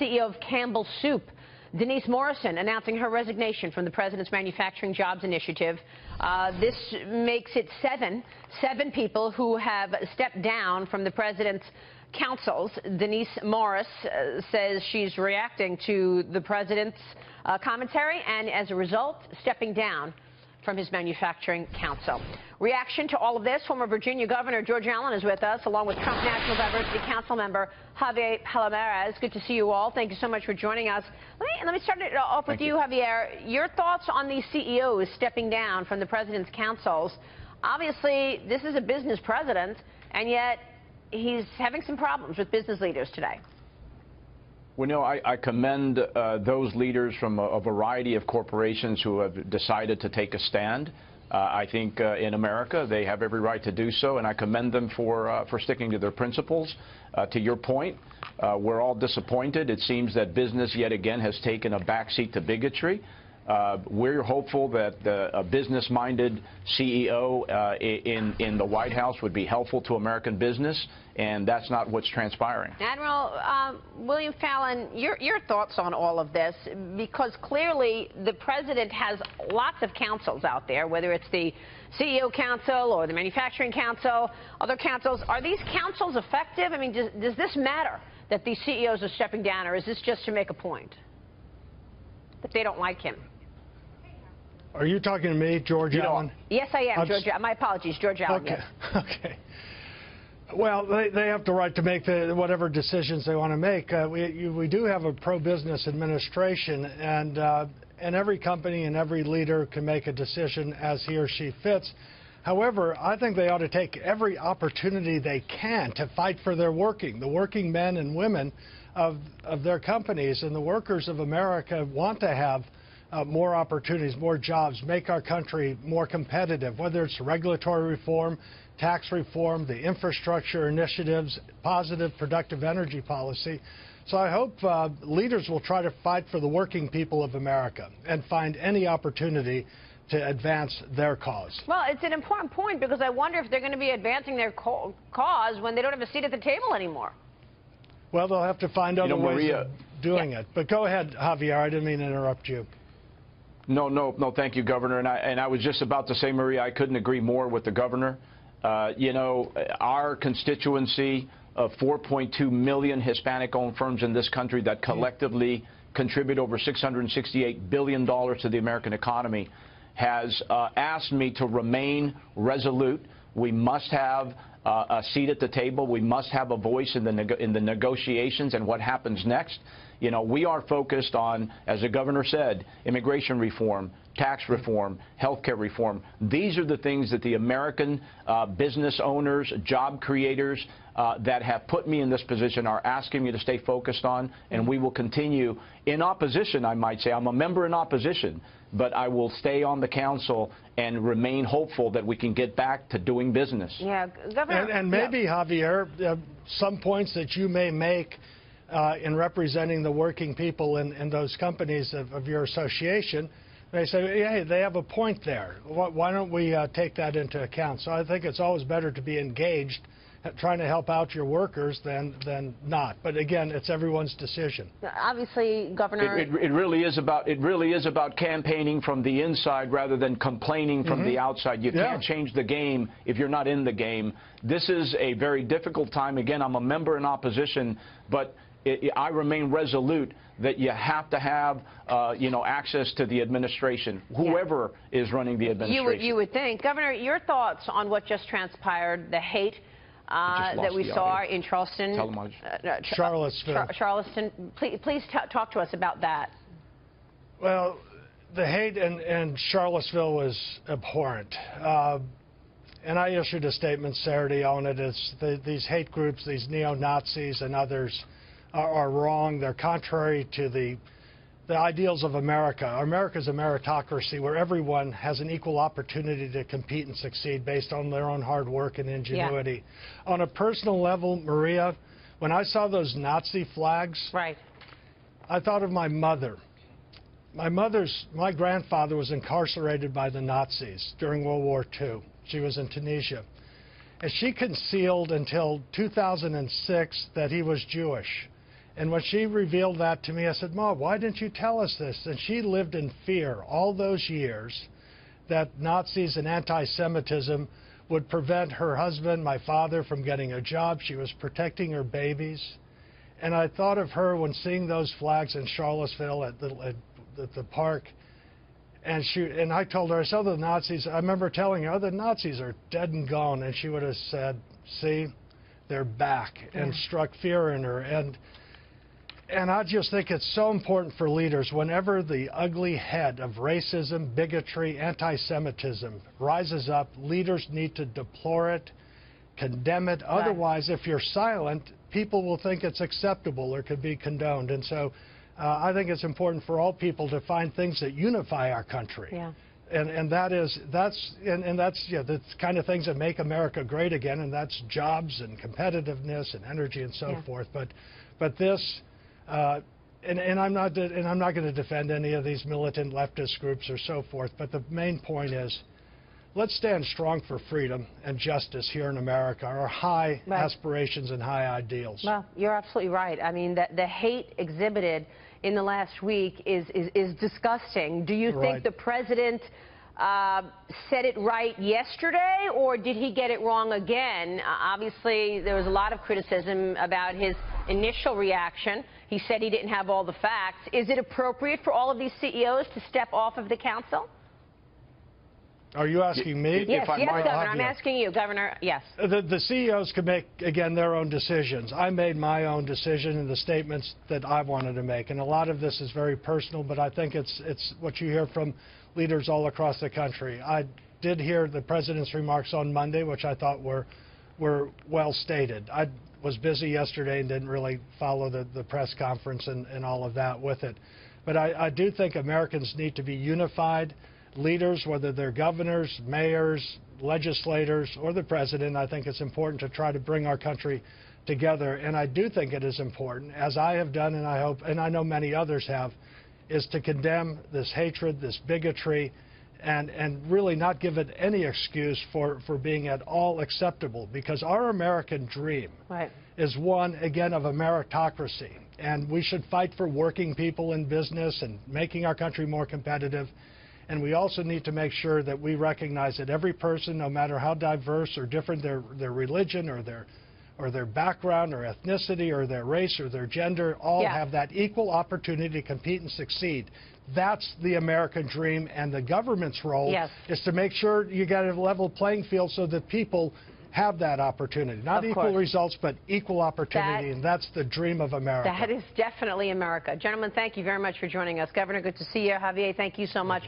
CEO of Campbell Soup, Denise Morrison, announcing her resignation from the President's Manufacturing Jobs Initiative. This makes it seven people who have stepped down from the President's councils. Denise Morris says she's reacting to the President's commentary and, as a result, stepping down from his manufacturing council. Reaction to all of this, former Virginia Governor George Allen is with us, along with Trump National Diversity Council member Javier Palomarez. Good to see you all. Thank you so much for joining us. Let me start it off with you, Javier. Your thoughts on these CEOs stepping down from the President's councils. Obviously, this is a business president, and yet he's having some problems with business leaders today. Well, no, I commend those leaders from a variety of corporations who have decided to take a stand. I think in America they have every right to do so, and I commend them for sticking to their principles. To your point, we're all disappointed. It seems that business yet again has taken a backseat to bigotry. We're hopeful that a business-minded CEO in the White House would be helpful to American business, and that's not what's transpiring. Admiral William Fallon, your thoughts on all of this, because clearly the President has lots of councils out there, whether it's the CEO Council or the Manufacturing Council, other councils. Are these councils effective? I mean, does this matter that these CEOs are stepping down, or is this just to make a point that they don't like him? Are you talking to me, George Allen? Yes, I am, George. My apologies, George Allen. Okay. Yes. Okay. Well, they have the right to make whatever decisions they want to make. We do have a pro-business administration, and every company and every leader can make a decision as he or she fits. However, I think they ought to take every opportunity they can to fight for the working men and women of their companies. And the workers of America want to have more opportunities, more jobs, make our country more competitive, whether it's regulatory reform, tax reform, the infrastructure initiatives, positive, productive energy policy. So I hope leaders will try to fight for the working people of America and find any opportunity to advance their cause. Well, it's an important point, because I wonder if they're going to be advancing their cause when they don't have a seat at the table anymore. Well, they'll have to find other ways of doing it. But go ahead, Javier. I didn't mean to interrupt you. No, thank you, Governor. And I was just about to say, Maria, I couldn't agree more with the Governor. You know, our constituency of 4.2 million Hispanic-owned firms in this country that collectively contribute over $668 billion to the American economy has asked me to remain resolute. We must have a seat at the table. We must have a voice in the negotiations and what happens next. You know, we are focused on, as the Governor said, immigration reform, tax reform, health care reform. These are the things that the American business owners, job creators that have put me in this position are asking me to stay focused on, and we will continue in opposition, I might say. I'm a member in opposition, but I will stay on the council and remain hopeful that we can get back to doing business. Yeah, Governor. And maybe, Javier, some points that you may make in representing the working people in those companies of your association, they say, hey, they have a point there. Why don't we take that into account? So I think it's always better to be engaged, trying to help out your workers than not. But again, it's everyone's decision. Obviously, Governor, it really is about campaigning from the inside rather than complaining from the outside. You can't change the game if you're not in the game. This is a very difficult time. Again, I'm a member in opposition, but I remain resolute that you have to have, access to the administration, whoever is running the administration. You would think. Governor, your thoughts on what just transpired, the hate that we saw in Charleston? Charlottesville. Charleston. Please talk to us about that. Well, the hate in Charlottesville was abhorrent. And I issued a statement Saturday on it. These hate groups, these neo-Nazis and others, are wrong. They're contrary to the ideals of America. America's a meritocracy where everyone has an equal opportunity to compete and succeed based on their own hard work and ingenuity. Yeah. On a personal level, Maria, when I saw those Nazi flags, I thought of my mother. My grandfather was incarcerated by the Nazis during World War II. She was in Tunisia. And she concealed until 2006 that he was Jewish. And when she revealed that to me, I said, "Mom, why didn't you tell us this?" And she lived in fear all those years that Nazis and anti-Semitism would prevent her husband, my father, from getting a job. She was protecting her babies. And I thought of her when seeing those flags in Charlottesville at the park. And I told her, I saw the Nazis. I remember telling her, "Oh, the Nazis are dead and gone." And she would have said, "See, they're back," and struck fear in her. And I just think it's so important for leaders, whenever the ugly head of racism, bigotry, anti-Semitism rises up, leaders need to deplore it, condemn it. Right. Otherwise, if you're silent, people will think it's acceptable or could be condoned. And so I think it's important for all people to find things that unify our country. Yeah. And that's the kind of things that make America great again, and that's jobs and competitiveness and energy and so forth. But this. And I'm not going to defend any of these militant leftist groups or so forth, but the main point is, let's stand strong for freedom and justice here in America, our high aspirations and high ideals. Well, you're absolutely right. I mean, the hate exhibited in the last week is disgusting. Do you think the president said it right yesterday, or did he get it wrong again? Obviously, there was a lot of criticism about his initial reaction. He said he didn't have all the facts. Is it appropriate for all of these CEOs to step off of the council? Are you asking me? Yes, Governor. I'm asking you, Governor. Yes. The CEOs can make, again, their own decisions. I made my own decision in the statements that I wanted to make. And a lot of this is very personal, but I think it's what you hear from leaders all across the country. I did hear the president's remarks on Monday, which I thought were well stated. I was busy yesterday and didn't really follow the press conference and all of that with it. But I do think Americans need to be unified. Leaders, whether they're governors, mayors, legislators, or the president, I think it's important to try to bring our country together. And I do think it is important, as I have done, and I hope, and I know many others have, is to condemn this hatred, this bigotry, and really not give it any excuse for being at all acceptable. Because our American dream is one, again, of a meritocracy. And we should fight for working people in business and making our country more competitive. And we also need to make sure that we recognize that every person, no matter how diverse or different their religion or their background or ethnicity or their race or their gender, all have that equal opportunity to compete and succeed. That's the American dream, and the government's role is to make sure you get a level playing field so that people have that opportunity. Not equal results, but equal opportunity, and that's the dream of America. That is definitely America. Gentlemen, thank you very much for joining us. Governor, good to see you. Javier, thank you so much.